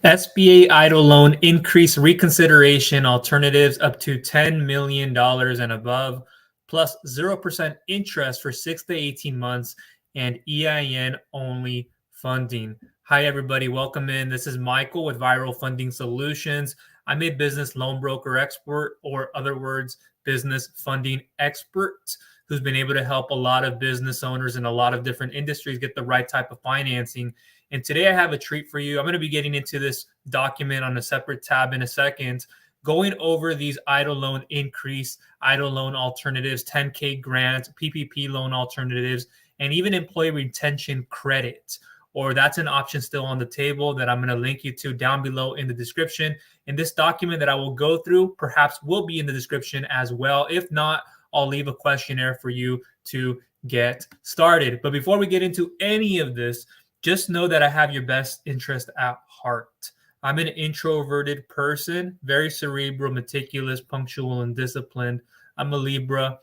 SBA EIDL Loan increase reconsideration alternatives up to $10 million and above, plus 0% interest for 6 to 18 months, and EIN only funding. Hi, everybody. Welcome in. This is Michael with Viral Funding Solutions. I'm a business loan broker expert, or other words, business funding expert, who's been able to help a lot of business owners in a lot of different industries get the right type of financing. And today I have a treat for you. I'm going to be getting into this document on a separate tab in a second, going over these EIDL loan increase, EIDL loan alternatives, 10K grants, PPP loan alternatives, and even employee retention credit. Or that's an option still on the table that I'm going to link you to down below in the description. And this document that I will go through perhaps will be in the description as well. If not, I'll leave a questionnaire for you to get started. But before we get into any of this, just know that I have your best interest at heart. I'm an introverted person, very cerebral, meticulous, punctual, and disciplined. I'm a Libra.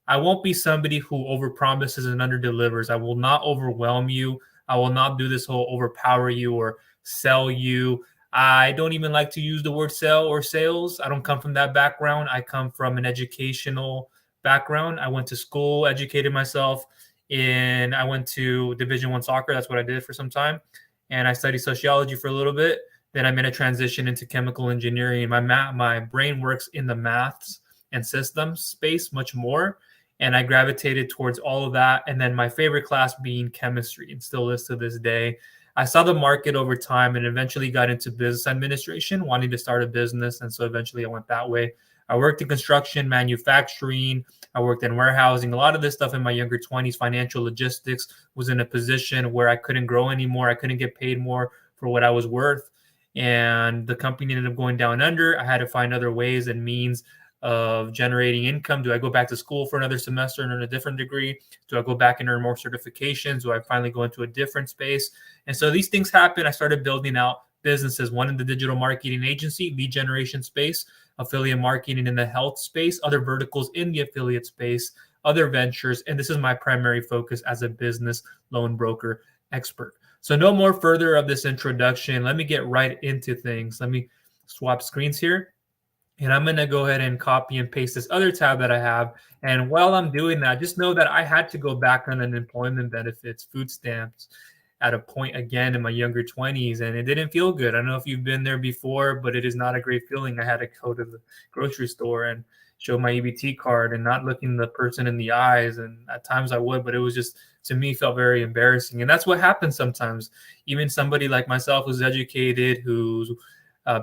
I won't be somebody who overpromises and underdelivers. I will not overwhelm you. I will not do this whole overpower you or sell you. I don't even like to use the word sell or sales. I don't come from that background. I come from an educational background. I went to school, educated myself, and I went to Division I soccer. That's what I did for some time. And I studied sociology for a little bit. Then I made a transition into chemical engineering. My brain works in the maths and systems space much more. And I gravitated towards all of that. And then my favorite class being chemistry, and still is to this day. I saw the market over time and eventually got into business administration, wanting to start a business. And so eventually I went that way. I worked in construction, manufacturing. I worked in warehousing. A lot of this stuff in my younger 20s, financial logistics, was in a position where I couldn't grow anymore. I couldn't get paid more for what I was worth. And the company ended up going down under. I had to find other ways and means of generating income. Do I go back to school for another semester and earn a different degree? Do I go back and earn more certifications? Do I finally go into a different space? And so these things happen. I started building out businesses, one in the digital marketing agency, lead generation space, affiliate marketing in the health space, other verticals in the affiliate space, other ventures. And this is my primary focus as a business loan broker expert. So no more further of this introduction. Let me get right into things. Let me swap screens here. And I'm going to go ahead and copy and paste this other tab that I have. And while I'm doing that, just know that I had to go back on unemployment benefits, food stamps, at a point again in my younger 20s, and it didn't feel good. I don't know if you've been there before, but it is not a great feeling. I had to go to the grocery store and show my EBT card and not looking the person in the eyes. And at times I would, but it was just, to me, felt very embarrassing. And that's what happens sometimes. Even somebody like myself who's educated, who's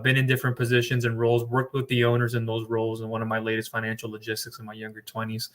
been in different positions and roles, worked with the owners in those roles in one of my latest financial logistics in my younger 20s.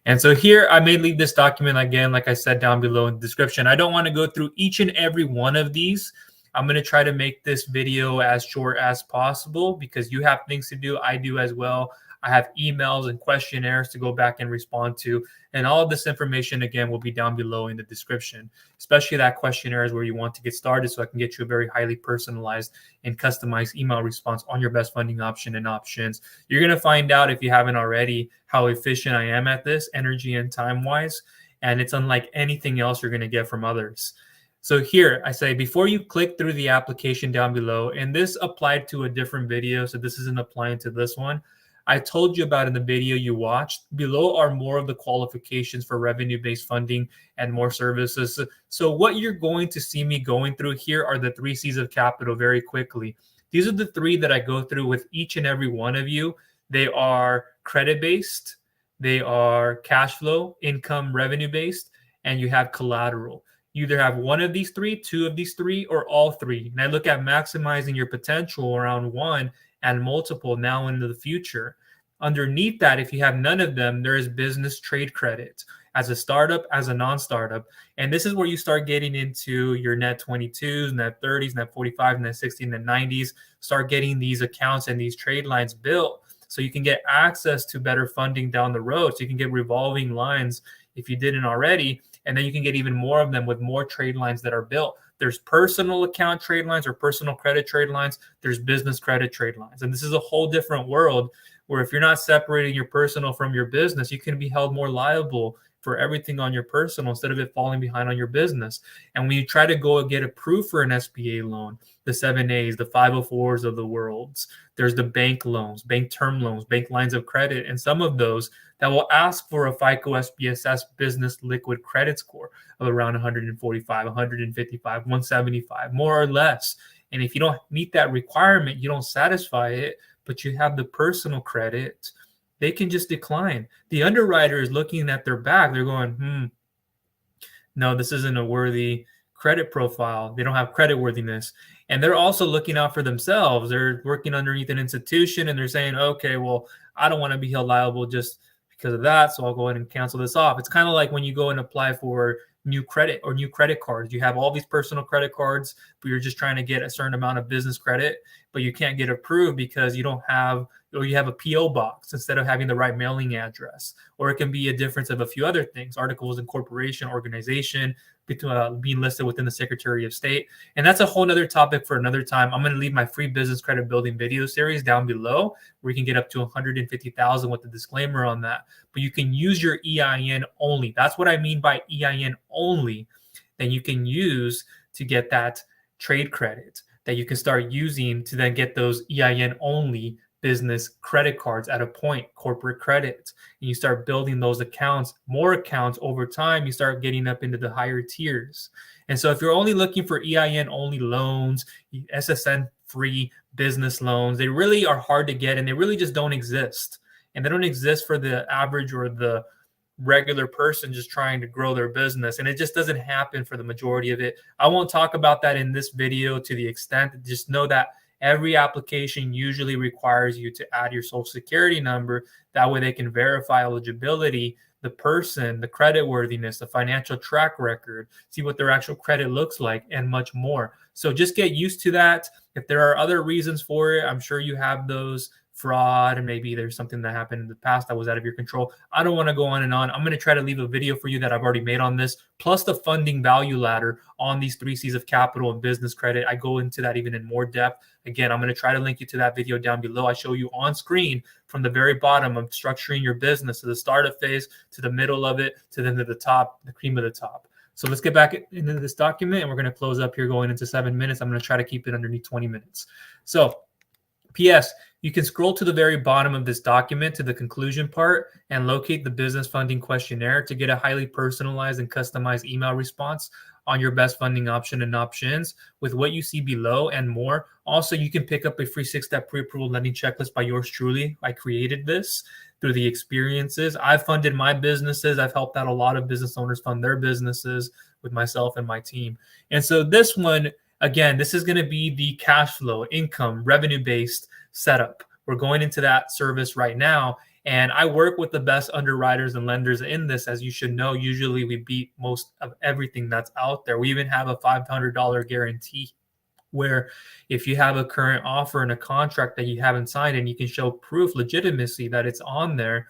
And so here I may leave this document again, like I said, down below in the description. I don't want to go through each and every one of these. I'm going to try to make this video as short as possible because you have things to do. I do as well. I have emails and questionnaires to go back and respond to. And all of this information, again, will be down below in the description, especially that questionnaire is where you want to get started so I can get you a very highly personalized and customized email response on your best funding option and options. You're going to find out, if you haven't already, how efficient I am at this, energy and time-wise. And it's unlike anything else you're going to get from others. So here I say, before you click through the application down below, and this applied to a different video, so this isn't applying to this one, I told you about in the video you watched. Below are more of the qualifications for revenue-based funding and more services. So what you're going to see me going through here are the 3 C's of capital very quickly. These are the 3 that I go through with each and every one of you. They are credit-based, they are cash flow, income, revenue-based, and you have collateral. You either have one of these 3, 2 of these 3, or all 3. And I look at maximizing your potential around 1 and multiple now into the future. Underneath that, if you have none of them, there is business trade credit as a startup, as a non-startup. And this is where you start getting into your net 22s, net 30s, net 45s, net 60s, net 90s. Start getting these accounts and these trade lines built so you can get access to better funding down the road. So you can get revolving lines if you didn't already. And then you can get even more of them with more trade lines that are built. There's personal account trade lines or personal credit trade lines. There's business credit trade lines. And this is a whole different world where if you're not separating your personal from your business, you can be held more liable for everything on your personal instead of it falling behind on your business. And when you try to go and get approved for an SBA loan, the 7As, the 504s of the worlds, there's the bank loans, bank term loans, bank lines of credit, and some of those that will ask for a FICO SBSS business liquid credit score of around 145, 155, 175, more or less. And if you don't meet that requirement, you don't satisfy it, but you have the personal credit, they can just decline. The underwriter is looking at their back. They're going, no, this isn't a worthy credit profile. They don't have credit worthiness. And they're also looking out for themselves. They're working underneath an institution and they're saying, okay, well, I don't want to be held liable just because of that, so I'll go ahead and cancel this off. It's kind of like when you go and apply for new credit or new credit cards. You have all these personal credit cards, but you're just trying to get a certain amount of business credit, but you can't get approved because you don't have, or you have a PO box instead of having the right mailing address. Or it can be a difference of a few other things, articles of incorporation, organization, being listed within the Secretary of State. And that's a whole nother topic for another time. I'm going to leave my free business credit building video series down below where you can get up to 150,000 with the disclaimer on that. But you can use your EIN only. That's what I mean by EIN only. Then you can use to get that trade credit that you can start using to then get those EIN only business credit cards at a point, corporate credit. And you start building those accounts, more accounts over time, you start getting up into the higher tiers. And so if you're only looking for EIN only loans, SSN free business loans, they really are hard to get and they really just don't exist. And they don't exist for the average or the regular person just trying to grow their business. And it just doesn't happen for the majority of it. I won't talk about that in this video to the extent. Just know that every application usually requires you to add your social security number. That way they can verify eligibility, the person, the credit worthiness, the financial track record, see what their actual credit looks like, and much more. So just get used to that. If there are other reasons for it, I'm sure you have those. Fraud, and maybe there's something that happened in the past that was out of your control. I don't want to go on and on. I'm going to try to leave a video for you that I've already made on this, plus the funding value ladder on these 3 C's of capital and business credit. I go into that even in more depth. Again, I'm going to try to link you to that video down below. I show you on screen from the very bottom of structuring your business to the startup phase, to the middle of it, to then to the top, the cream of the top. So let's get back into this document, and we're going to close up here going into 7 minutes. I'm going to try to keep it underneath 20 minutes. So P.S. You can scroll to the very bottom of this document to the conclusion part and locate the business funding questionnaire to get a highly personalized and customized email response on your best funding option and options with what you see below and more. Also, you can pick up a free 6-step pre-approval lending checklist by yours truly. I created this through the experiences. I've funded my businesses. I've helped out a lot of business owners fund their businesses with myself and my team. And so this one, again, this is going to be the cash flow, income, revenue-based setup. We're going into that service right now. And I work with the best underwriters and lenders in this. As you should know, usually we beat most of everything that's out there. We even have a $500 guarantee where if you have a current offer and a contract that you haven't signed and you can show proof, legitimacy that it's on there,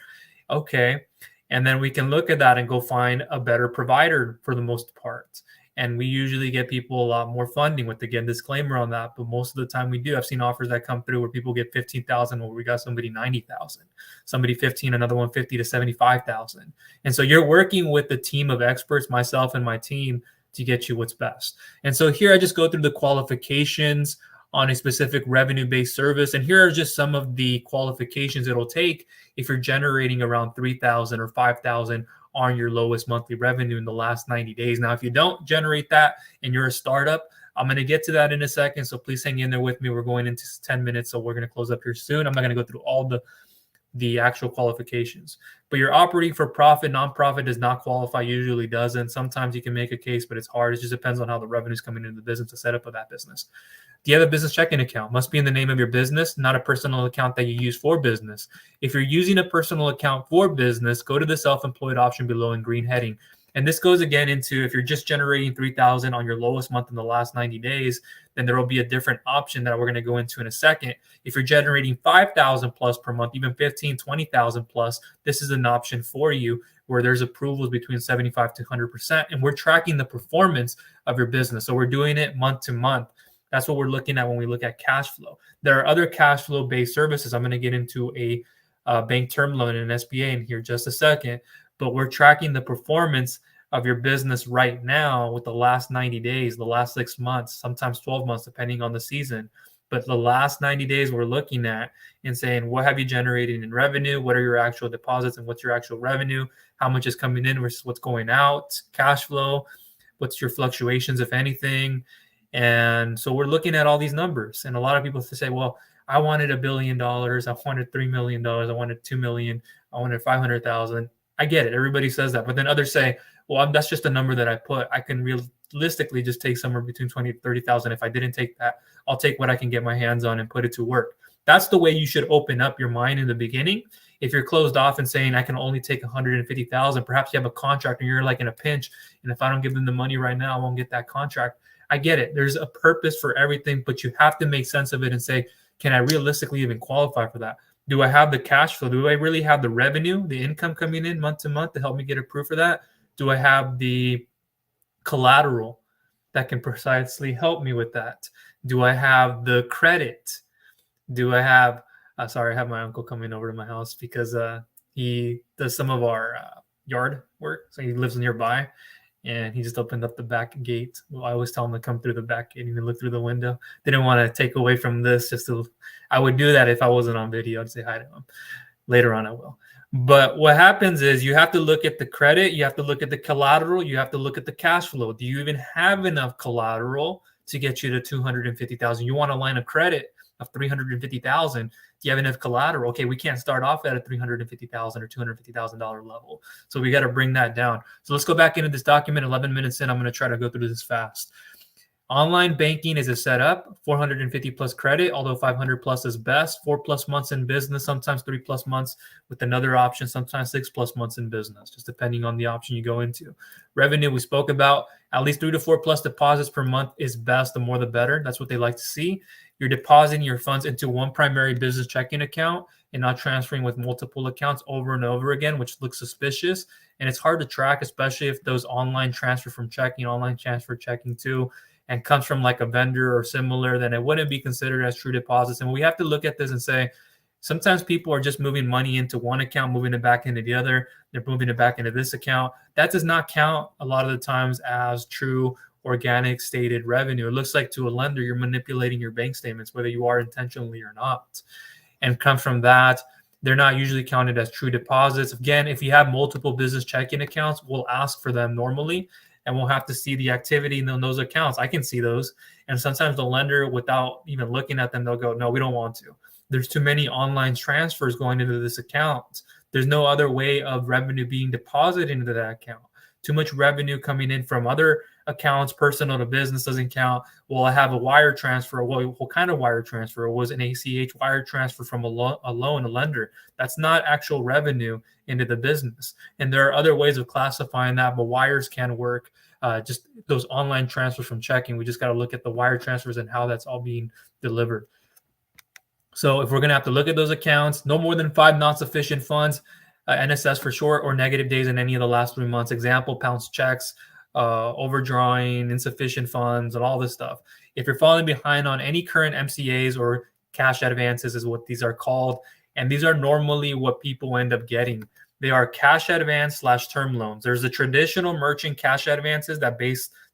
okay. And then we can look at that and go find a better provider for the most part. And we usually get people a lot more funding with, again, disclaimer on that. But most of the time we do. I've seen offers that come through where people get $15,000, where we got somebody $90,000, somebody $15,000, another one $50,000 to $75,000. And so you're working with the team of experts, myself and my team, to get you what's best. And so here I just go through the qualifications on a specific revenue-based service. And here are just some of the qualifications it'll take if you're generating around $3,000 or $5,000 on your lowest monthly revenue in the last 90 days. Now, if you don't generate that and you're a startup, I'm going to get to that in a second. So please hang in there with me. We're going into 10 minutes. So we're going to close up here soon. I'm not going to go through all the actual qualifications, but your operating for profit, nonprofit does not qualify, usually doesn't. Sometimes you can make a case, but it's hard. It just depends on how the revenue is coming into the business, the setup of that business. Do you have a business checking account? Must be in the name of your business, not a personal account that you use for business. If you're using a personal account for business, go to the self-employed option below in green heading. And this goes again into if you're just generating $3,000 on your lowest month in the last 90 days, then there will be a different option that we're going to go into in a second. If you're generating $5,000 plus per month, even $15,000, $20,000 plus, this is an option for you where there's approvals between 75 to 100%. And we're tracking the performance of your business. So we're doing it month to month. That's what we're looking at when we look at cash flow. There are other cash flow based services. I'm going to get into a bank term loan and an SBA in here just a second. but we're tracking the performance of your business right now with the last 90 days, the last 6 months, sometimes 12 months, depending on the season. But the last 90 days we're looking at and saying, what have you generated in revenue? What are your actual deposits and what's your actual revenue? How much is coming in versus what's going out? Cash flow, what's your fluctuations, if anything? And so we're looking at all these numbers. And a lot of people say, well, I wanted $1 billion. I wanted $3 million. I wanted 2 million. I wanted 500,000. I get it. Everybody says that. But then others say, well, that's just a number that I put. I can realistically just take somewhere between 20 to 30,000. If I didn't take that, I'll take what I can get my hands on and put it to work. That's the way you should open up your mind in the beginning. If you're closed off and saying, I can only take 150,000, perhaps you have a contract and you're like in a pinch. And if I don't give them the money right now, I won't get that contract. I get it. There's a purpose for everything, but you have to make sense of it and say, can I realistically even qualify for that? Do I have the cash flow? Do I really have the revenue, the income coming in month to month to help me get approved for that? Do I have the collateral that can precisely help me with that? Do I have the credit? Do I have, sorry, I have my uncle coming over to my house because he does some of our yard work. So he lives nearby and he just opened up the back gate. Well, I always tell him to come through the back gate and even look through the window. Didn't want to take away from this. I would do that if I wasn't on video. I'd say hi to him. Later on I will. But what happens is you have to look at the credit, you have to look at the collateral, you have to look at the cash flow. Do you even have enough collateral to get you to 250,000? You want a line of credit of 350,000. Do you have enough collateral? Okay, we can't start off at a 350,000 or $250,000 level. So we got to bring that down. So let's go back into this document. 11 minutes in, I'm going to try to go through this fast. Online banking is a setup, 450 plus credit, although 500 plus is best. 4+ months in business, sometimes 3+ months with another option, sometimes 6+ months in business, just depending on the option you go into. Revenue, we spoke about, at least 3 to 4+ deposits per month is best. The more the better. That's what they like to see. You're depositing your funds into one primary business checking account and not transferring with multiple accounts over and over again, which looks suspicious. And it's hard to track, especially if those online transfer from checking, online transfer checking too, and comes from like a vendor or similar, then it wouldn't be considered as true deposits. And we have to look at this and say, sometimes people are just moving money into one account, moving it back into the other. They're moving it back into this account. That does not count a lot of the times as true organic stated revenue. It looks like to a lender, you're manipulating your bank statements, whether you are intentionally or not. And comes from that, they're not usually counted as true deposits. Again, if you have multiple business checking accounts, we'll ask for them normally. And we'll have to see the activity in those accounts. I can see those. And sometimes the lender, without even looking at them, they'll go, no, we don't want to. There's too many online transfers going into this account. There's no other way of revenue being deposited into that account. Too much revenue coming in from other accounts, personal to business doesn't count. Well, I have a wire transfer. What kind of wire transfer? It was an ACH wire transfer from a loan, a lender. That's not actual revenue into the business. And there are other ways of classifying that, but wires can work. Just those online transfers from checking. We just got to look at the wire transfers and how that's all being delivered. So if we're going to have to look at those accounts, no more than 5 non-sufficient funds, NSS for short or negative days in any of the last 3 months. Example, bounce checks, overdrawing, insufficient funds, and all this stuff. If you're falling behind on any current MCAs or cash advances is what these are called. And these are normally what people end up getting. They are cash advance / term loans. There's the traditional merchant cash advances that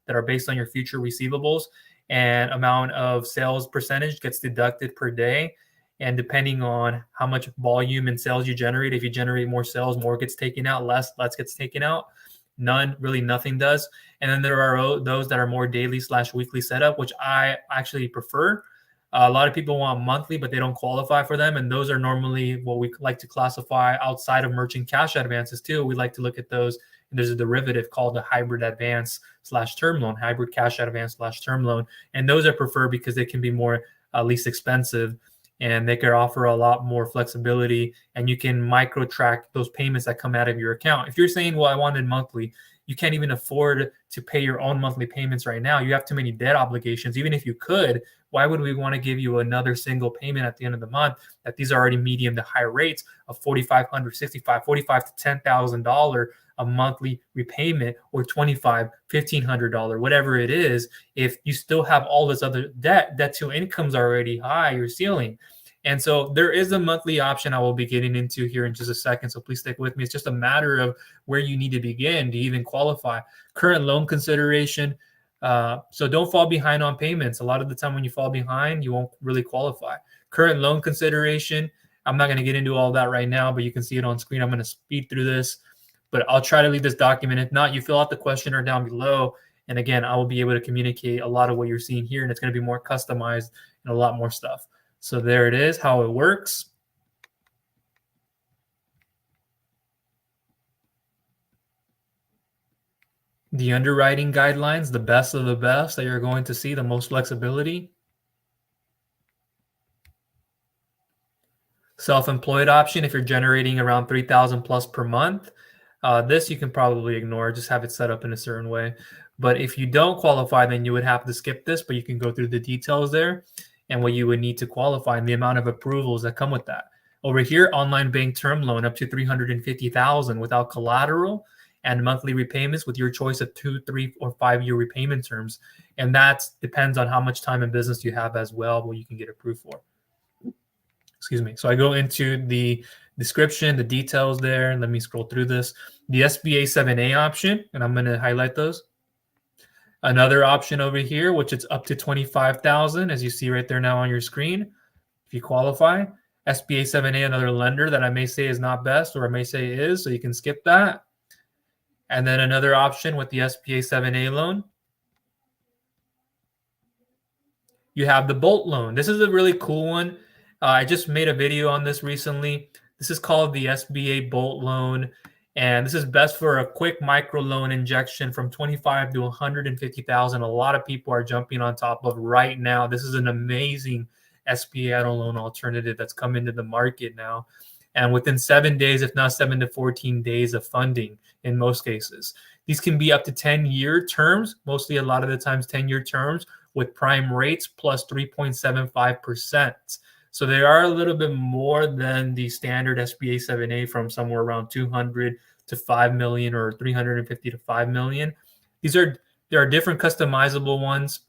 are based on your future receivables, and amount of sales percentage gets deducted per day. And depending on how much volume and sales you generate, if you generate more sales, more gets taken out, less gets taken out. Nothing does. And then there are those that are more daily / weekly setup, which I actually prefer. A lot of people want monthly, but they don't qualify for them. And those are normally what we like to classify outside of merchant cash advances too. We like to look at those. And there's a derivative called the hybrid advance / term loan, hybrid cash advance / term loan. And those are preferred because they can be more least expensive and they can offer a lot more flexibility, and you can micro track those payments that come out of your account. If you're saying, well, I wanted monthly, you can't even afford to pay your own monthly payments right now. You have too many debt obligations. Even if you could, why would we want to give you another single payment at the end of the month that these are already medium to high rates of $4,500, $6,500, $4,500 to $10,000 a monthly repayment, or $2,500, $1,500, whatever it is, if you still have all this other debt to income's already high, your ceiling. And so there is a monthly option I will be getting into here in just a second. So please stick with me. It's just a matter of where you need to begin to even qualify. Current loan consideration. So don't fall behind on payments. A lot of the time when you fall behind, you won't really qualify. Current loan consideration. I'm not going to get into all that right now, but you can see it on screen. I'm going to speed through this, but I'll try to leave this document. If not, you fill out the questionnaire down below. And again, I will be able to communicate a lot of what you're seeing here, and it's going to be more customized and a lot more stuff. So there it is, how it works. The underwriting guidelines, the best of the best that you're going to see, the most flexibility. Self-employed option, if you're generating around 3,000 plus per month, this you can probably ignore, just have it set up in a certain way. But if you don't qualify, then you would have to skip this, but you can go through the details there and what you would need to qualify and the amount of approvals that come with that. Over here, online bank term loan up to $350,000 without collateral and monthly repayments with your choice of 2, 3, or 5-year repayment terms. And that depends on how much time in business you have as well, what you can get approved for. Excuse me. So I go into the description, the details there, and let me scroll through this. The SBA 7A option, and I'm going to highlight those. Another option over here, which it's up to $25,000, as you see right there now on your screen, if you qualify. SBA 7A, another lender that I may say is not best, or I may say is, so you can skip that. And then another option with the SBA 7A loan. You have the Bolt loan. This is a really cool one. I just made a video on this recently. This is called the SBA Bolt loan. And this is best for a quick micro loan injection from 25 to 150,000. A lot of people are jumping on top of right now. This is an amazing SBA EIDL loan alternative that's come into the market now. And within 7 days, if not 7 to 14 days of funding in most cases. These can be up to 10-year terms, mostly a lot of the times 10-year terms with prime rates plus 3.75%. So they are a little bit more than the standard SBA 7A from somewhere around 200 to 5 million or 350 to 5 million. There are different customizable ones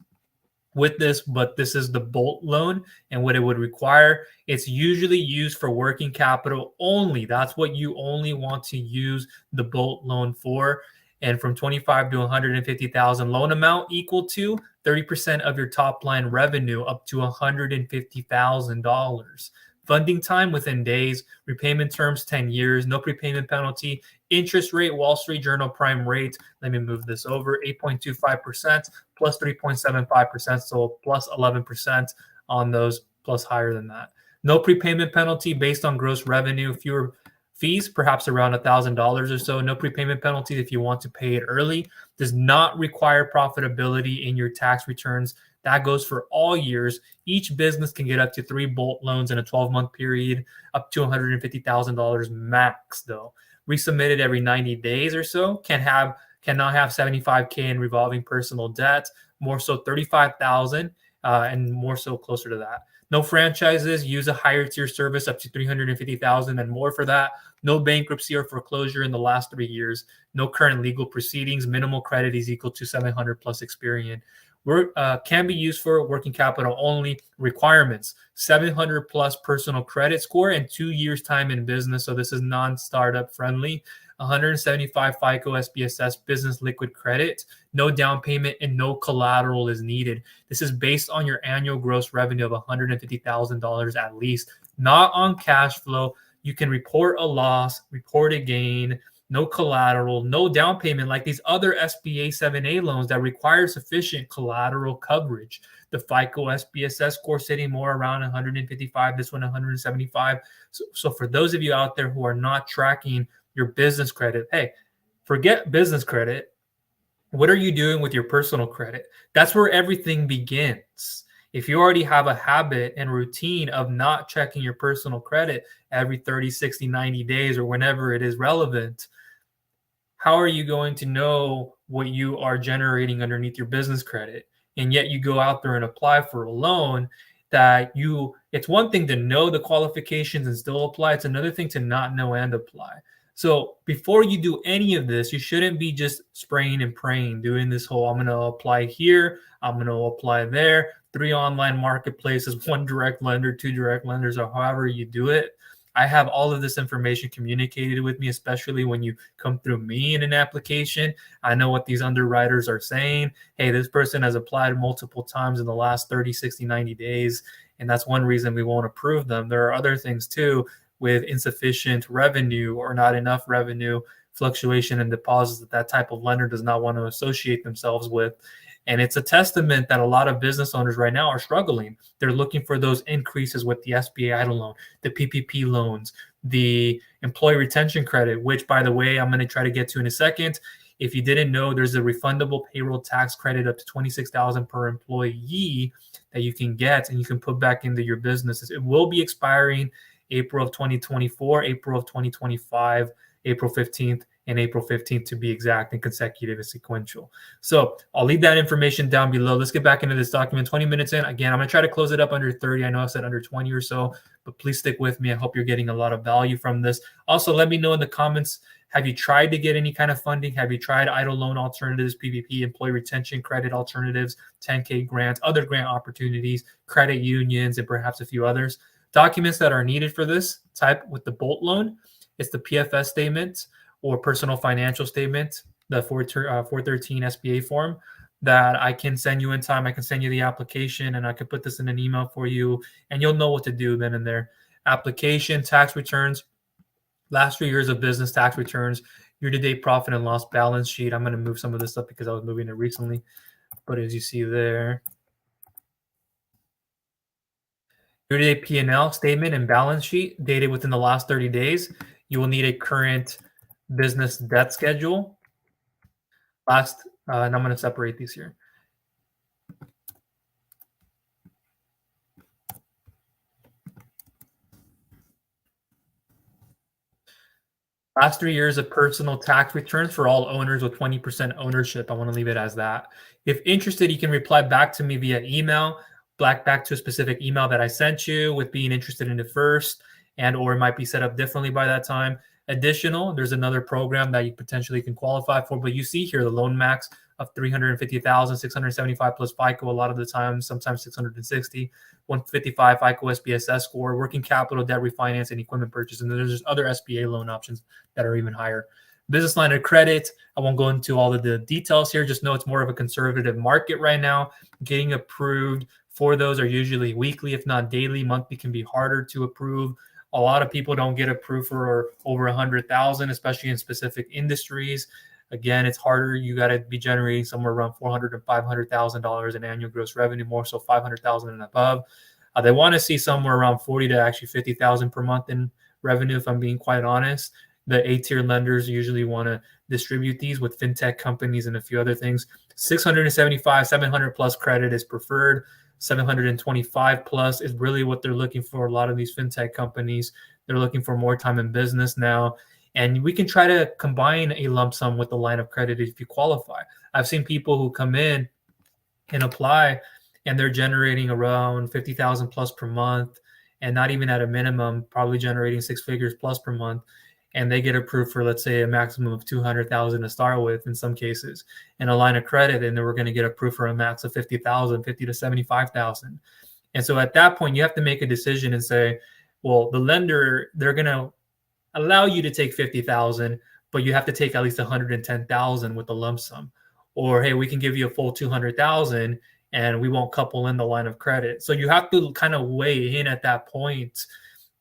with this, but this is the Bolt loan and what it would require. It's usually used for working capital only. That's what you only want to use the Bolt loan for. And from 25 to 150,000 loan amount equal to 30% of your top line revenue up to $150,000. Funding time within days, repayment terms 10 years, no prepayment penalty, interest rate Wall Street Journal prime rate. Let me move this over, 8.25% plus 3.75%, so plus 11% on those, plus higher than that. No prepayment penalty based on gross revenue, fewer fees, perhaps around $1,000 or so. No prepayment penalty if you want to pay it early. Does not require profitability in your tax returns. That goes for all years. Each business can get up to 3 Bolt loans in a 12-month period, up to $150,000 max, though. Resubmitted every 90 days or so. Cannot have $75K in revolving personal debt. More so $35,000, and more so closer to that. No franchises. Use a higher tier service up to $350,000 and more for that. No bankruptcy or foreclosure in the last 3 years. No current legal proceedings. Minimal credit is equal to 700 plus Experian. Can be used for working capital only. Requirements: 700 plus personal credit score and 2 years time in business. So this is non-startup friendly. 175 FICO SBSS business liquid credit. No down payment and no collateral is needed. This is based on your annual gross revenue of $150,000 at least, not on cash flow. You can report a loss, report a gain. No collateral, no down payment like these other SBA 7A loans that require sufficient collateral coverage. The FICO SBSS score sitting more around 155, this one 175. So for those of you out there who are not tracking your business credit, hey, forget business credit. What are you doing with your personal credit? That's where everything begins. If you already have a habit and routine of not checking your personal credit every 30, 60, 90 days or whenever it is relevant, how are you going to know what you are generating underneath your business credit? And yet you go out there and apply for a loan that it's one thing to know the qualifications and still apply. It's another thing to not know and apply. So before you do any of this, you shouldn't be just spraying and praying, doing this whole, I'm going to apply here, I'm going to apply there. 3 online marketplaces, 1 direct lender, 2 direct lenders, or however you do it. I have all of this information communicated with me, especially when you come through me in an application. I know what these underwriters are saying. Hey, this person has applied multiple times in the last 30, 60, 90 days. And that's one reason we won't approve them. There are other things too, with insufficient revenue or not enough revenue, fluctuation in deposits that type of lender does not want to associate themselves with. And it's a testament that a lot of business owners right now are struggling. They're looking for those increases with the SBA EIDL loan, the PPP loans, the employee retention credit, which, by the way, I'm going to try to get to in a second. If you didn't know, there's a refundable payroll tax credit up to $26,000 per employee that you can get and you can put back into your businesses. It will be expiring April of 2024, April of 2025, April 15th, and April 15th to be exact, and consecutive and sequential. So I'll leave that information down below. Let's get back into this document. 20 minutes in. Again, I'm going to try to close it up under 30. I know I said under 20 or so, but please stick with me. I hope you're getting a lot of value from this. Also, let me know in the comments, have you tried to get any kind of funding? Have you tried EIDL loan alternatives, PPP, employee retention credit alternatives, 10K grants, other grant opportunities, credit unions, and perhaps a few others? Documents that are needed for this type with the Bolt loan, it's the PFS statement or personal financial statement, the 413 SBA form that I can send you in time. I can send you the application and I can put this in an email for you and you'll know what to do then and there. Application, tax returns, last 3 years of business tax returns, year-to-date profit and loss balance sheet. I'm going to move some of this up because I was moving it recently. But as you see there, year-to-date P&L statement and balance sheet dated within the last 30 days. You will need a current business debt schedule. And I'm going to separate these here. Last 3 years of personal tax returns for all owners with 20% ownership. I want to leave it as that. If interested, you can reply back to me via email, back to a specific email that I sent you with being interested in it first, and or it might be set up differently by that time. Additional, there's another program that you potentially can qualify for, but you see here the loan max of 350,000, 675 plus FICO a lot of the time, sometimes 660, 155 FICO SBSS score, working capital, debt refinance, and equipment purchase. And then there's other SBA loan options that are even higher. Business line of credit, I won't go into all of the details here. Just know it's more of a conservative market right now. Getting approved for those are usually weekly, if not daily. Monthly can be harder to approve. A lot of people don't get approved for over 100,000, especially in specific industries. Again, it's harder. You got to be generating somewhere around $400,000 to $500,000 in annual gross revenue, more so 500,000 and above. They want to see somewhere around 40 to actually 50,000 per month in revenue, if I'm being quite honest. The A-tier lenders usually want to distribute these with fintech companies and a few other things. 675, 700 plus credit is preferred. 725 plus is really what they're looking for. A lot of these fintech companies, they're looking for more time in business now. And we can try to combine a lump sum with the line of credit if you qualify. I've seen people who come in and apply and they're generating around 50,000 plus per month and not even at a minimum, probably generating 6 figures plus per month. And they get approved for, let's say, a maximum of 200,000 to start with in some cases, and a line of credit, and then we're going to get approved for a max of 50,000, 50 to 75,000. And so at that point, you have to make a decision and say, well, the lender, they're going to allow you to take 50,000, but you have to take at least 110,000 with the lump sum. Or, hey, we can give you a full 200,000 and we won't couple in the line of credit. So you have to kind of weigh in at that point.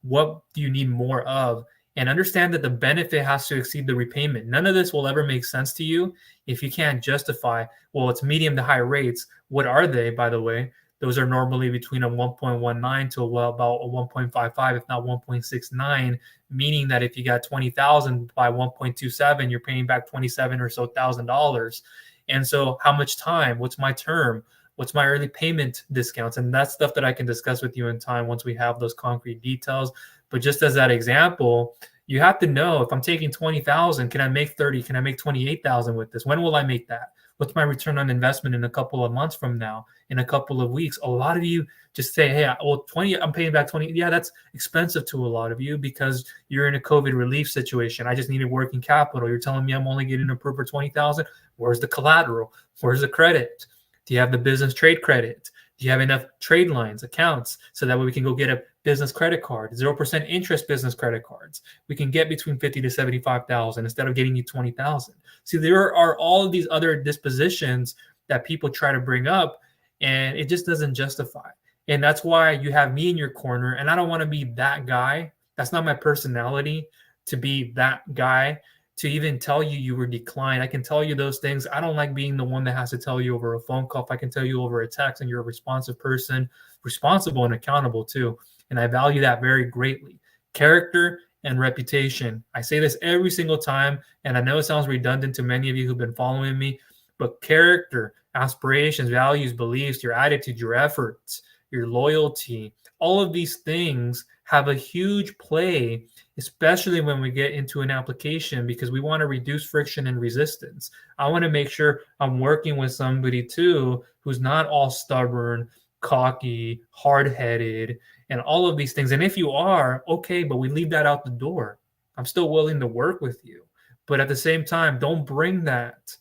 What do you need more of? And understand that the benefit has to exceed the repayment. None of this will ever make sense to you if you can't justify, well, it's medium to high rates. What are they, by the way? Those are normally between a 1.19 to about a 1.55, if not 1.69, meaning that if you got 20,000 by 1.27, you're paying back 27 or so $1,000. And so how much time? What's my term? What's my early payment discounts? And that's stuff that I can discuss with you in time once we have those concrete details. But just as that example, you have to know, if I'm taking 20,000, can I make 30? Can I make 28,000 with this? When will I make that? What's my return on investment in a couple of months from now, in a couple of weeks? A lot of you just say, hey, well, 20, I'm paying back 20. Yeah, that's expensive to a lot of you because you're in a COVID relief situation. I just needed working capital. You're telling me I'm only getting approved for 20,000. Where's the collateral? Where's the credit? Do you have the business trade credit? Do you have enough trade lines, accounts, so that way we can go get a business credit card, 0% interest business credit cards? We can get between 50 to 75,000 instead of getting you 20,000. See, there are all of these other dispositions that people try to bring up, and it just doesn't justify. And that's why you have me in your corner, and I don't want to be that guy. That's not my personality, to be that guy, to even tell you you were declined. I can tell you those things. I don't like being the one that has to tell you over a phone call. If I can tell you over a text and you're a responsive person, responsible and accountable too. And I value that very greatly. Character and reputation. I say this every single time, and I know it sounds redundant to many of you who've been following me, but character, aspirations, values, beliefs, your attitude, your efforts, your loyalty, all of these things have a huge play, especially when we get into an application, because we want to reduce friction and resistance. I want to make sure I'm working with somebody too who's not all stubborn, cocky, hard-headed, and all of these things. And if you are, okay, but we leave that out the door. I'm still willing to work with you. But at the same time, don't bring that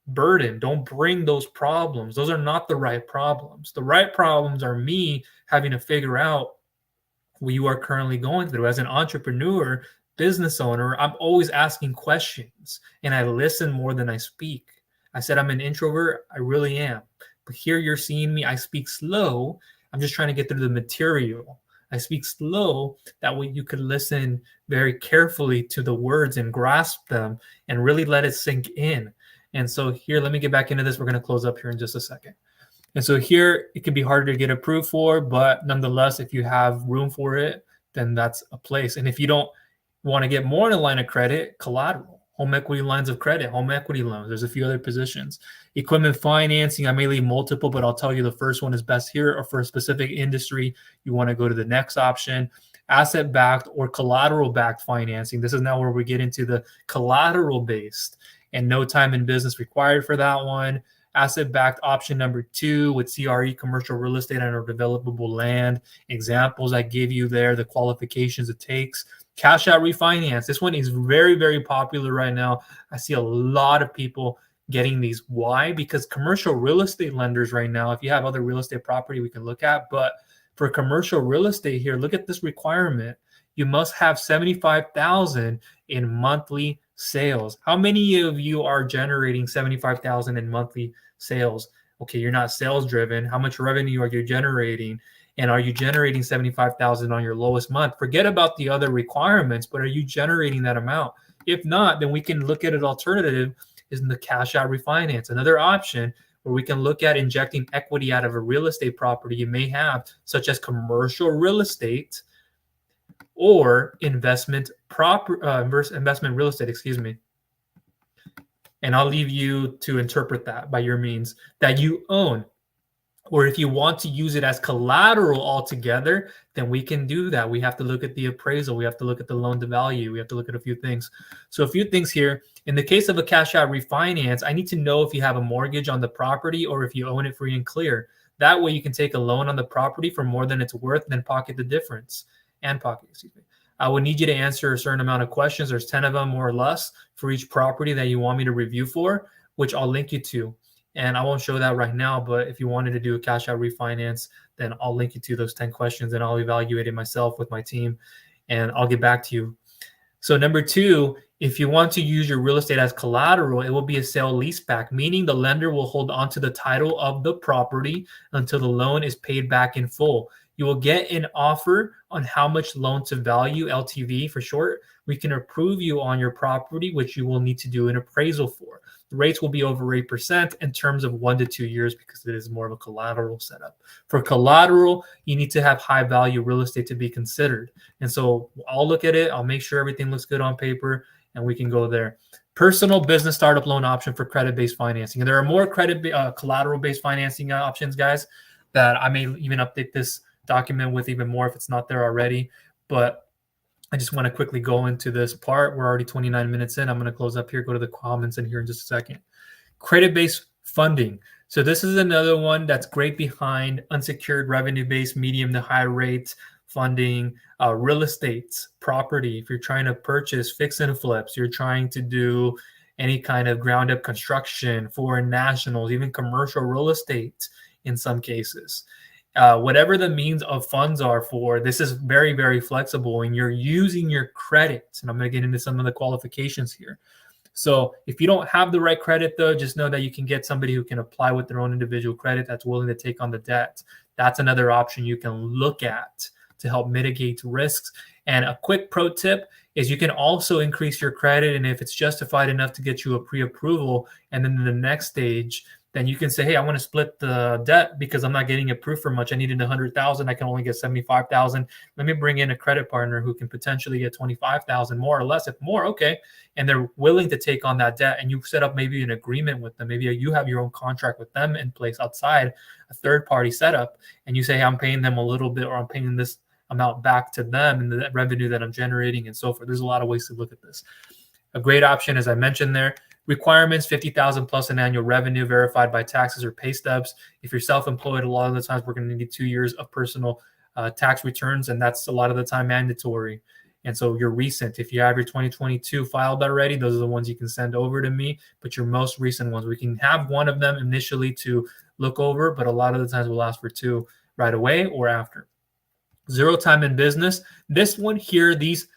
burden. Don't bring those problems. Those are not the right problems. The right problems are me having to figure out what you are currently going through. As an entrepreneur, business owner, I'm always asking questions, and I listen more than I speak. I said I'm an introvert. I really am. But here you're seeing me. I speak slow. I'm just trying to get through the material. I speak slow. That way you could listen very carefully to the words and grasp them and really let it sink in. And so here, let me get back into this. We're going to close up here in just a second. And so here, it can be harder to get approved for, but nonetheless, if you have room for it, then that's a place. And if you don't want to get more in a line of credit, collateral, home equity lines of credit, home equity loans. There's a few other positions. Equipment financing, I may leave multiple, but I'll tell you the first one is best here, or for a specific industry, you want to go to the next option. Asset-backed or collateral-backed financing. This is now where we get into the collateral-based, and no time in business required for that one. Asset-backed option number 2 with CRE, commercial real estate, and or developable land. Examples I give you there, the qualifications it takes. Cash out refinance. This one is very, very popular right now. I see a lot of people getting these. Why? Because commercial real estate lenders right now, if you have other real estate property we can look at, but for commercial real estate here, look at this requirement. You must have 75,000 in monthly sales. How many of you are generating 75,000 in monthly sales? Okay, you're not sales driven. How much revenue are you generating? And are you generating 75,000 on your lowest month? Forget about the other requirements, but are you generating that amount? If not, then we can look at an alternative, is in the cash out refinance. Another option where we can look at injecting equity out of a real estate property you may have, such as commercial real estate or investment real estate, excuse me. And I'll leave you to interpret that by your means, that you own. Or if you want to use it as collateral altogether, then we can do that. We have to look at the appraisal. We have to look at the loan to value. We have to look at a few things. So a few things here. In the case of a cash out refinance, I need to know if you have a mortgage on the property or if you own it free and clear. That way you can take a loan on the property for more than it's worth, then pocket the difference. I would need you to answer a certain amount of questions. There's 10 of them, more or less, for each property that you want me to review for, which I'll link you to. And I won't show that right now, but if you wanted to do a cash out refinance, then I'll link you to those 10 questions and I'll evaluate it myself with my team and I'll get back to you. So number 2, if you want to use your real estate as collateral, it will be a sale leaseback, meaning the lender will hold onto the title of the property until the loan is paid back in full. You will get an offer on how much loan to value, LTV for short, we can approve you on your property, which you will need to do an appraisal for. The rates will be over 8% in terms of 1 to 2 years because it is more of a collateral setup. For collateral, you need to have high value real estate to be considered. And so I'll look at it. I'll make sure everything looks good on paper and we can go there. Personal business startup loan option for credit-based financing. And there are more collateral-based financing options, guys, that I may even update this document with even more if it's not there already. But I just want to quickly go into this part. We're already 29 minutes in. I'm going to close up here, go to the comments in here in just a second. Credit-based funding. So this is another one that's great behind unsecured revenue-based medium to high rate funding, real estate, property. If you're trying to purchase fix and flips, you're trying to do any kind of ground up construction, foreign nationals, even commercial real estate in some cases. Whatever the means of funds are for, this is very, very flexible, and you're using your credit. And I'm going to get into some of the qualifications here. So if you don't have the right credit, though, just know that you can get somebody who can apply with their own individual credit that's willing to take on the debt. That's another option you can look at to help mitigate risks. And a quick pro tip is you can also increase your credit. And if it's justified enough to get you a pre-approval, and then in the next stage, then you can say, hey, I want to split the debt because I'm not getting approved for much. I needed 100,000. I can only get 75,000. Let me bring in a credit partner who can potentially get 25,000 more or less. If more, okay. And they're willing to take on that debt. And you set up maybe an agreement with them. Maybe you have your own contract with them in place outside a third party setup. And you say, hey, I'm paying them a little bit, or I'm paying this amount back to them and the revenue that I'm generating and so forth. There's a lot of ways to look at this. A great option, as I mentioned there, requirements, 50,000 plus in annual revenue verified by taxes or pay stubs. If you're self-employed, a lot of the times we're going to need 2 years of personal tax returns, and that's a lot of the time mandatory. And so you're recent. If you have your 2022 filed already, those are the ones you can send over to me. But your most recent ones, we can have one of them initially to look over, but a lot of the times we'll ask for 2 right away or after. 0 time in business. This one here, these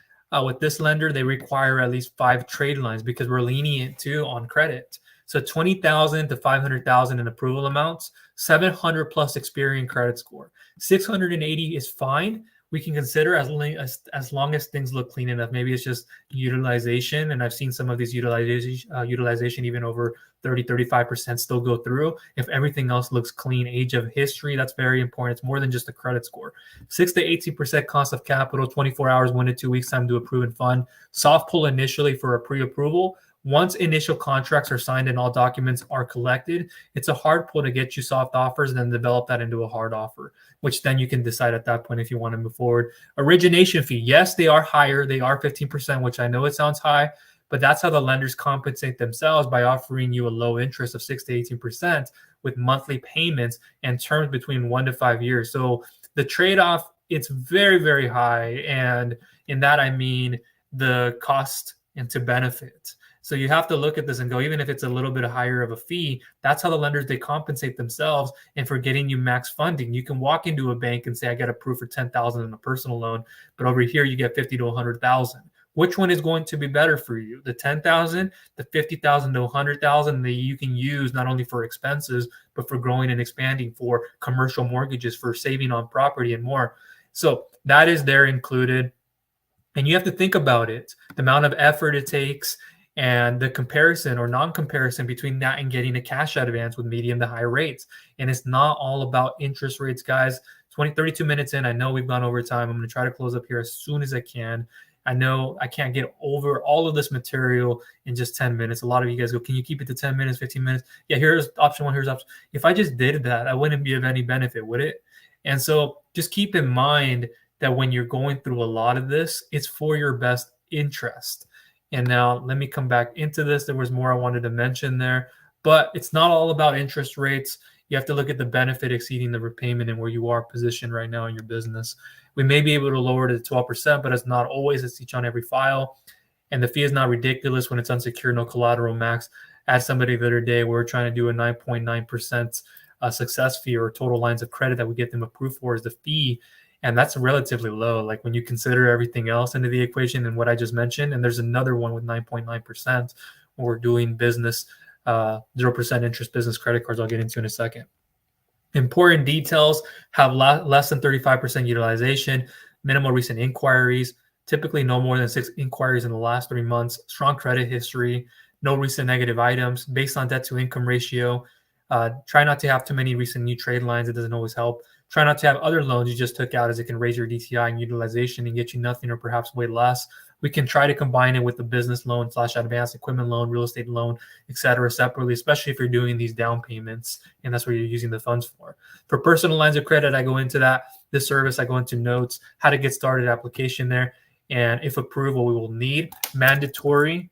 with this lender, they require at least 5 trade lines because we're lenient too on credit. So 20,000 to 500,000 in approval amounts, 700 plus Experian credit score. 680 is fine. We can consider as long as things look clean enough. Maybe it's just utilization, and I've seen some of these utilization even over 30-35% still go through. If everything else looks clean, age of history, that's very important. It's more than just a credit score. 6 to 18% cost of capital, 24 hours, 1 to 2 weeks time to approve and fund. Soft pull initially for a pre-approval. Once initial contracts are signed and all documents are collected, it's a hard pull to get you soft offers and then develop that into a hard offer, which then you can decide at that point if you want to move forward. Origination fee, yes, they are higher. They are 15%, which I know it sounds high, but that's how the lenders compensate themselves by offering you a low interest of 6 to 18% with monthly payments and terms between 1 to 5 years. So the trade-off, it's very, very high. And in that, I mean the cost and to benefit. So you have to look at this and go, even if it's a little bit higher of a fee, that's how the lenders, they compensate themselves. And for getting you max funding, you can walk into a bank and say, I got approved for 10,000 in a personal loan, but over here you get 50 to 100,000. Which one is going to be better for you? The 10,000, the 50,000 to 100,000 that you can use not only for expenses, but for growing and expanding, for commercial mortgages, for saving on property and more. So that is there included. And you have to think about it, the amount of effort it takes, and the comparison or non-comparison between that and getting a cash advance with medium to high rates. And it's not all about interest rates, guys. 32 minutes in, I know we've gone over time. I'm going to try to close up here as soon as I can. I know I can't get over all of this material in just 10 minutes. A lot of you guys go, can you keep it to 10 minutes, 15 minutes? Yeah, here's option 1, here's option. If I just did that, I wouldn't be of any benefit, would it? And so just keep in mind that when you're going through a lot of this, it's for your best interest. And now let me come back into this. There was more I wanted to mention there, but it's not all about interest rates. You have to look at the benefit exceeding the repayment and where you are positioned right now in your business. We may be able to lower it to 12%, but it's not always. It's each on every file. And the fee is not ridiculous when it's unsecured, no collateral max. As somebody the other day, we were trying to do a 9.9% success fee or total lines of credit that we get them approved for is the fee. And that's relatively low. Like when you consider everything else into the equation and what I just mentioned, and there's another one with 9.9% when we're doing business, 0% interest business credit cards I'll get into in a second. Important details: have less than 35% utilization, minimal recent inquiries, typically no more than 6 inquiries in the last 3 months, strong credit history, no recent negative items, based on debt to income ratio. Try not to have too many recent new trade lines. It doesn't always help. Try not to have other loans you just took out, as it can raise your DTI and utilization and get you nothing or perhaps way less. We can try to combine it with the business loan / advanced equipment loan, real estate loan, etc. separately, especially if you're doing these down payments and that's what you're using the funds for. For personal lines of credit, I go into that. This service, I go into notes, how to get started, application there. And if approval, we will need mandatory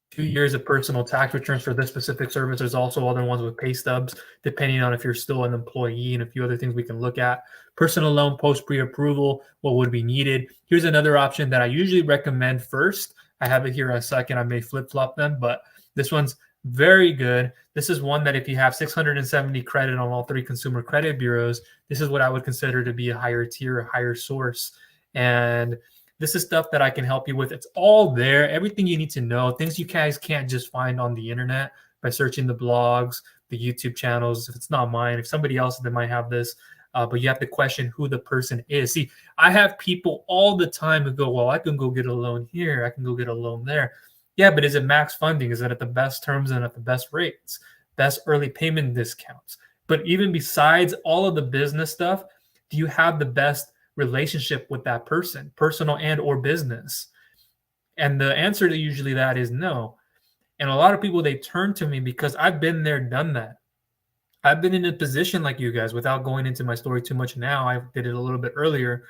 two years of personal tax returns for this specific service. There's also other ones with pay stubs, depending on if you're still an employee, and a few other things we can look at. Personal loan post pre-approval, what would be needed? Here's another option that I usually recommend first. I have it here in a second. I may flip-flop them, but this one's very good. This is one that if you have 670 credit on all 3 consumer credit bureaus, this is what I would consider to be a higher tier, a higher source. And this is stuff that I can help you with. It's all there, everything you need to know, things you guys can't just find on the internet by searching the blogs, the YouTube channels. If it's not mine, if somebody else that might have this, but you have to question who the person is. See, I have people all the time who go, well, I can go get a loan here, I can go get a loan there. Yeah, but is it max funding? Is it at the best terms and at the best rates, best early payment discounts? But even besides all of the business stuff, do you have the best relationship with that person, personal and or business? And the answer to usually that is no. And a lot of people, they turn to me because I've been there, done that. I've been in a position like you guys, without going into my story too much now. I did it a little bit earlier,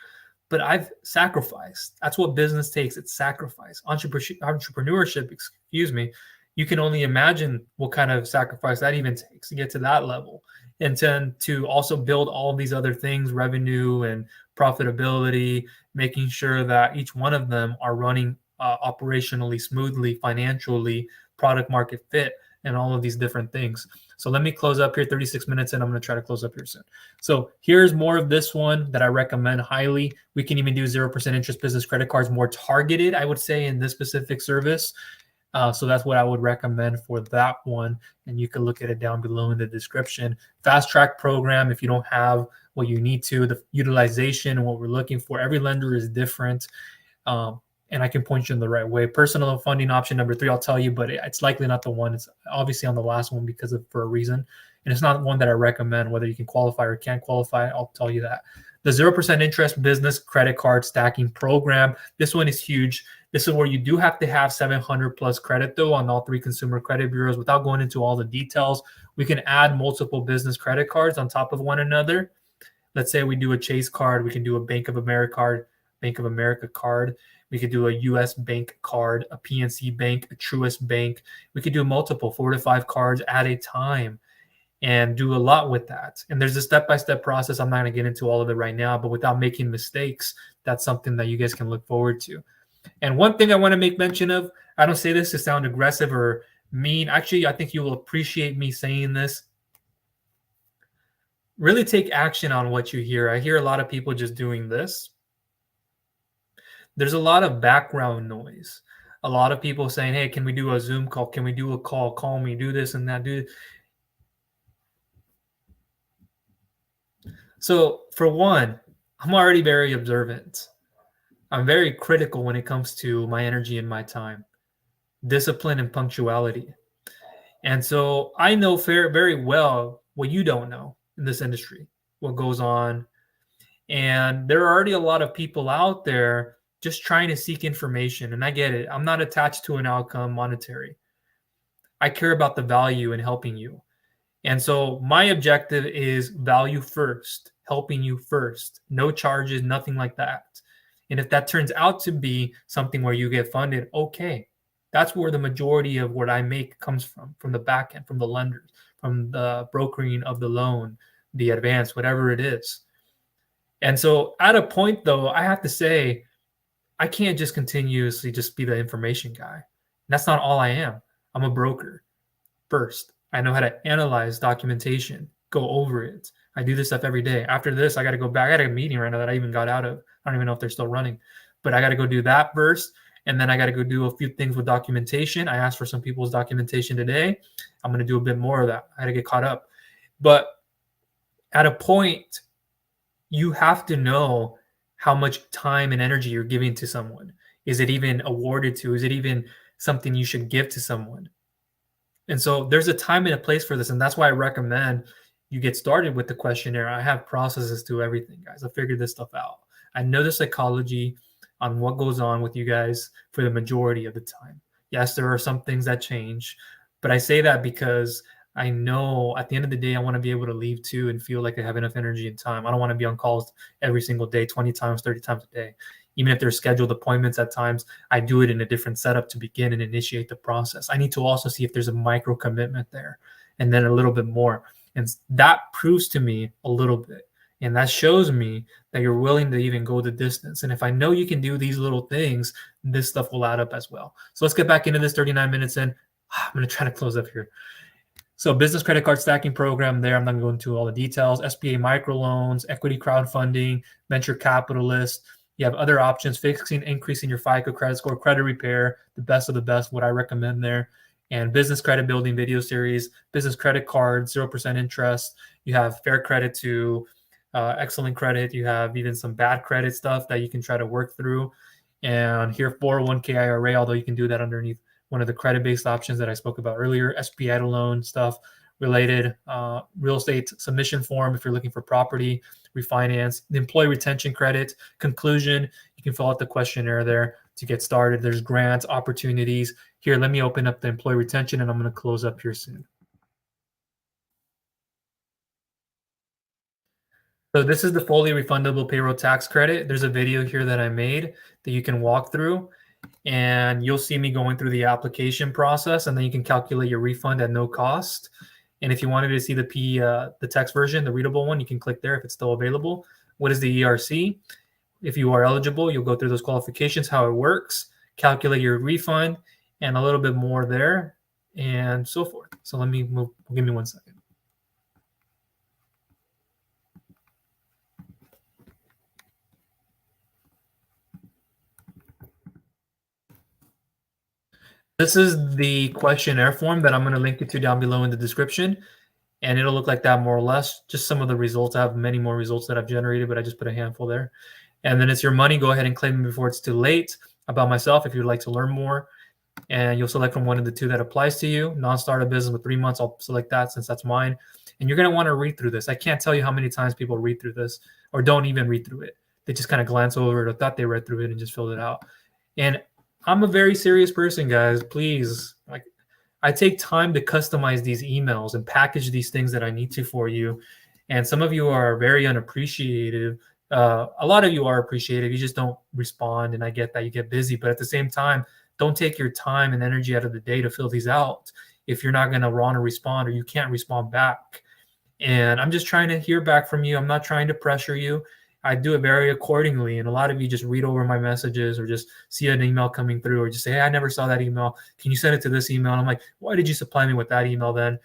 but I've sacrificed. That's what business takes. It's sacrifice. Entrepreneurship, excuse me. You can only imagine what kind of sacrifice that even takes to get to that level. And then to also build all these other things, revenue and profitability, making sure that each one of them are running operationally smoothly, financially, product market fit, and all of these different things. So let me close up here, 36 minutes, and I'm going to try to close up here soon. So here's more of this one that I recommend highly. We can even do 0% interest business credit cards, more targeted, I would say, in this specific service. So that's what I would recommend for that one. And you can look at it down below in the description. Fast track program, if you don't have what you need to, the utilization and what we're looking for, every lender is different. And I can point you in the right way. Personal funding option number 3, I'll tell you, but it's likely not the one. It's obviously on the last one for a reason. And it's not one that I recommend, whether you can qualify or can't qualify. I'll tell you that. The 0% interest business credit card stacking program. This one is huge. This is where you do have to have 700 plus credit though on all 3 consumer credit bureaus. Without going into all the details, we can add multiple business credit cards on top of one another. Let's say we do a Chase card. We can do a Bank of America card. We could do a U.S. Bank card, a PNC Bank, a Truist Bank. We could do multiple 4 to 5 cards at a time and do a lot with that. And there's a step-by-step process. I'm not going to get into all of it right now, but without making mistakes, that's something that you guys can look forward to. And one thing I want to make mention of, I don't say this to sound aggressive or mean. Actually, I think you will appreciate me saying this. Really take action on what you hear. I hear a lot of people just doing this. There's a lot of background noise. A lot of people saying, hey, can we do a Zoom call? Can we do a call? Call me, do this and that, do. So for one, I'm already very observant. I'm very critical when it comes to my energy and my time, discipline and punctuality. And so I know very well what you don't know in this industry, what goes on. And there are already a lot of people out there just trying to seek information. And I get it. I'm not attached to an outcome monetary. I care about the value in helping you. And so my objective is value first, helping you first, no charges, nothing like that. And if that turns out to be something where you get funded, okay. That's where the majority of what I make comes from the back end, from the lenders, from the brokering of the loan, the advance, whatever it is. And so at a point though, I have to say, I can't just continuously just be the information guy. That's not all I am. I'm a broker first. I know how to analyze documentation, go over it. I do this stuff every day. After this, I got to go back. I got a meeting right now that I even got out of. I don't even know if they're still running, but I got to go do that first. And then I got to go do a few things with documentation. I asked for some people's documentation today. I'm going to do a bit more of that. I got to get caught up. But at a point, you have to know how much time and energy you're giving to someone. Is it even awarded to? Is it even something you should give to someone? And so there's a time and a place for this. And that's why I recommend you get started with the questionnaire. I have processes to everything, guys. I figured this stuff out. I know the psychology on what goes on with you guys for the majority of the time. Yes, there are some things that change, but I say that because I know at the end of the day, I want to be able to leave too and feel like I have enough energy and time. I don't want to be on calls every single day, 20 times, 30 times a day. Even if there's scheduled appointments at times, I do it in a different setup to begin and initiate the process. I need to also see if there's a micro commitment there and then a little bit more. And that proves to me a little bit. And that shows me that you're willing to even go the distance. And if I know you can do these little things, this stuff will add up as well. So let's get back into this 39 minutes in. I'm going to try to close up here. So business credit card stacking program there. I'm not going to go into all the details. SBA microloans, equity crowdfunding, venture capitalists. You have other options, fixing, increasing your FICO credit score, credit repair, the best of the best, what I recommend there. And business credit building video series, business credit card, 0% interest. You have fair credit to excellent credit. You have even some bad credit stuff that you can try to work through. And here, 401k IRA, although you can do that underneath one of the credit-based options that I spoke about earlier, SBA EIDL loan stuff related, real estate submission form if you're looking for property, refinance, the employee retention credit, conclusion, you can fill out the questionnaire there to get started. There's grants, opportunities. Here, let me open up the employee retention and I'm going to close up here soon. So this is the fully refundable payroll tax credit. There's a video here that I made that you can walk through. And you'll see me going through the application process, and then you can calculate your refund at no cost. And if you wanted to see the text version, the readable one, you can click there if it's still available. What is the ERC? If you are eligible, you'll go through those qualifications, how it works, calculate your refund, and a little bit more there, and so forth. So let me move. Give me 1 second. This is the questionnaire form that I'm going to link you to down below in the description. And it'll look like that more or less. Just some of the results. I have many more results that I've generated, but I just put a handful there. And then it's your money. Go ahead and claim it before it's too late. About myself, if you'd like to learn more. And you'll select from one of the two that applies to you. Non-startup business with 3 months, I'll select that since that's mine. And you're going to want to read through this. I can't tell you how many times people read through this or don't even read through it. They just kind of glance over it or thought they read through it and just filled it out. And I'm a very serious person, guys. Please, like, I take time to customize these emails and package these things that I need to for you. And some of you are very unappreciative. A lot of you are appreciative. You just don't respond. And I get that you get busy. But at the same time, don't take your time and energy out of the day to fill these out if you're not going to want to respond or you can't respond back. And I'm just trying to hear back from you. I'm not trying to pressure you. I do it very accordingly. And a lot of you just read over my messages or just see an email coming through or just say, hey, I never saw that email. Can you send it to this email? And I'm like, why did you supply me with that email then?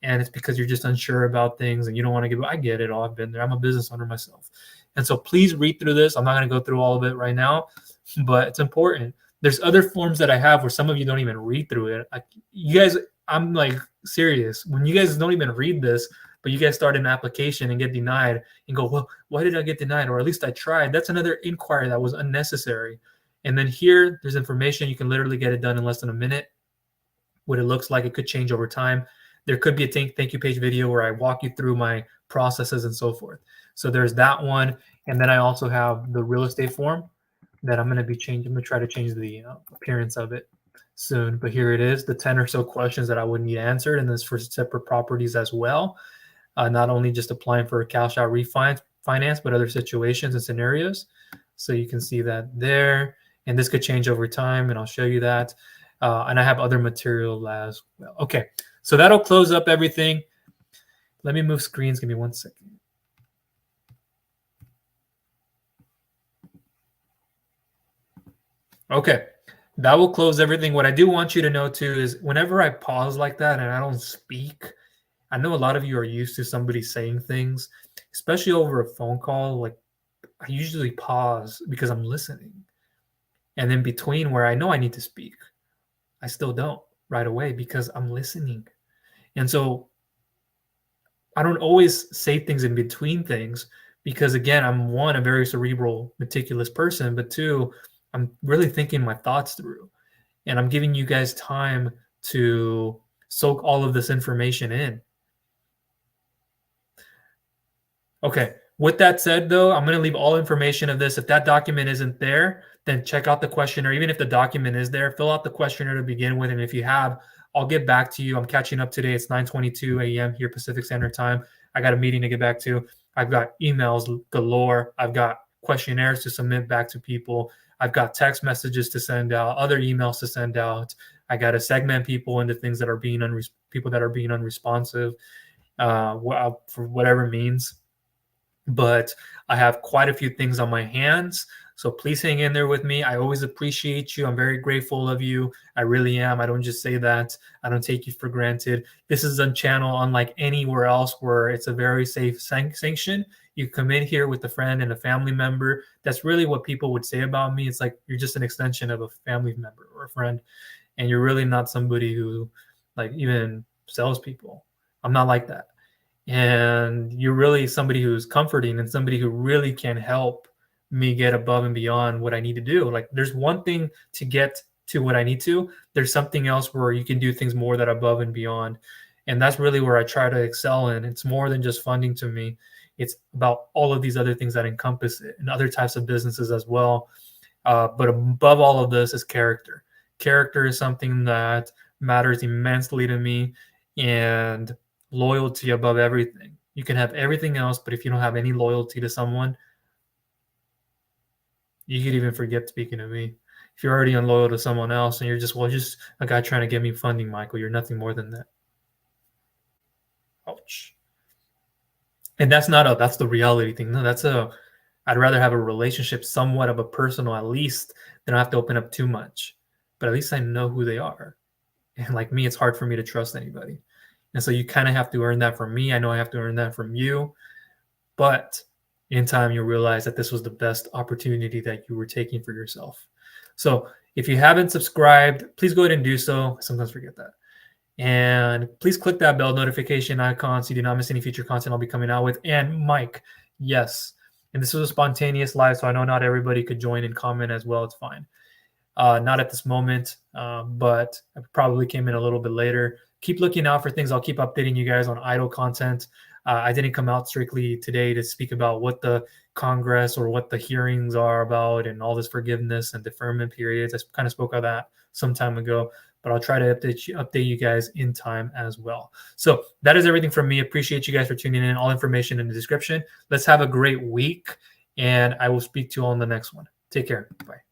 And it's because you're just unsure about things and you don't want to give. I get it all. I've been there. I'm a business owner myself. And so please read through this. I'm not going to go through all of it right now, but it's important. There's other forms that I have where some of you don't even read through it. You guys, I'm like serious. When you guys don't even read this, but you guys start an application and get denied and go, well, why did I get denied? Or at least I tried. That's another inquiry that was unnecessary. And then here, there's information. You can literally get it done in less than a minute. What it looks like, it could change over time. There could be a thank you page video where I walk you through my processes and so forth. So there's that one. And then I also have the real estate form that I'm going to be changing. I'm going to try to change the appearance of it soon. But here it is, the 10 or so questions that I would need answered. And this for separate properties as well. Not only just applying for a cash out refinance, but other situations and scenarios. So you can see that there. And this could change over time, and I'll show you that. And I have other material as well. Okay, so that'll close up everything. Let me move screens. Give me 1 second. Okay, that will close everything. What I do want you to know too is whenever I pause like that and I don't speak, I know a lot of you are used to somebody saying things, especially over a phone call. Like I usually pause because I'm listening. And in between where I know I need to speak, I still don't right away because I'm listening. And so I don't always say things in between things because again, I'm one, a very cerebral, meticulous person, but two, I'm really thinking my thoughts through. And I'm giving you guys time to soak all of this information in. Okay. With that said, though, I'm going to leave all information of this. If that document isn't there, then check out the questionnaire. Even if the document is there, fill out the questionnaire to begin with. And if you have, I'll get back to you. I'm catching up today. It's 9:22 a.m. here Pacific Standard Time. I got a meeting to get back to. I've got emails galore. I've got questionnaires to submit back to people. I've got text messages to send out, other emails to send out. I got to segment people into things that are being people that are being unresponsive for whatever means. but I have quite a few things on my hands. So please hang in there with me. I always appreciate you. I'm very grateful of you. I really am. I don't just say that. I don't take you for granted. This is a channel unlike anywhere else where it's a very safe sanction. You come in here with a friend and a family member. That's really what people would say about me. It's like you're just an extension of a family member or a friend, and you're really not somebody who like even sells people. I'm not like that. And you're really somebody who's comforting and somebody who really can help me get above and beyond what I need to do. Like there's one thing to get to what I need to. There's something else where you can do things more that above and beyond. And that's really where I try to excel in. It's more than just funding to me. It's about all of these other things that encompass it and other types of businesses as well. But above all of this is character. Character is something that matters immensely to me, and loyalty above everything. You can have everything else, but if you don't have any loyalty to someone, you could even forget speaking to me. If you're already unloyal to someone else and you're just, well, just a guy trying to get me funding, Michael, you're nothing more than that. Ouch. And that's the reality thing. No, I'd rather have a relationship, somewhat of a personal at least, than I have to open up too much. But at least I know who they are. And like me, it's hard for me to trust anybody. And so you kind of have to earn that from me. I know I have to earn that from you. But in time, you'll realize that this was the best opportunity that you were taking for yourself. So if you haven't subscribed, please go ahead and do so. I sometimes forget that. And please click that bell notification icon so you do not miss any future content I'll be coming out with. And Mike, yes. And this was a spontaneous live, so I know not everybody could join and comment as well. It's fine. Not at this moment, but I probably came in a little bit later. Keep looking out for things. I'll keep updating you guys on EIDL content. I didn't come out strictly today to speak about what the Congress or what the hearings are about and all this forgiveness and deferment periods. I kind of spoke of that some time ago, but I'll try to update you guys in time as well. So that is everything from me. Appreciate you guys for tuning in. All information in the description. Let's have a great week, and I will speak to you all in the next one. Take care. Bye.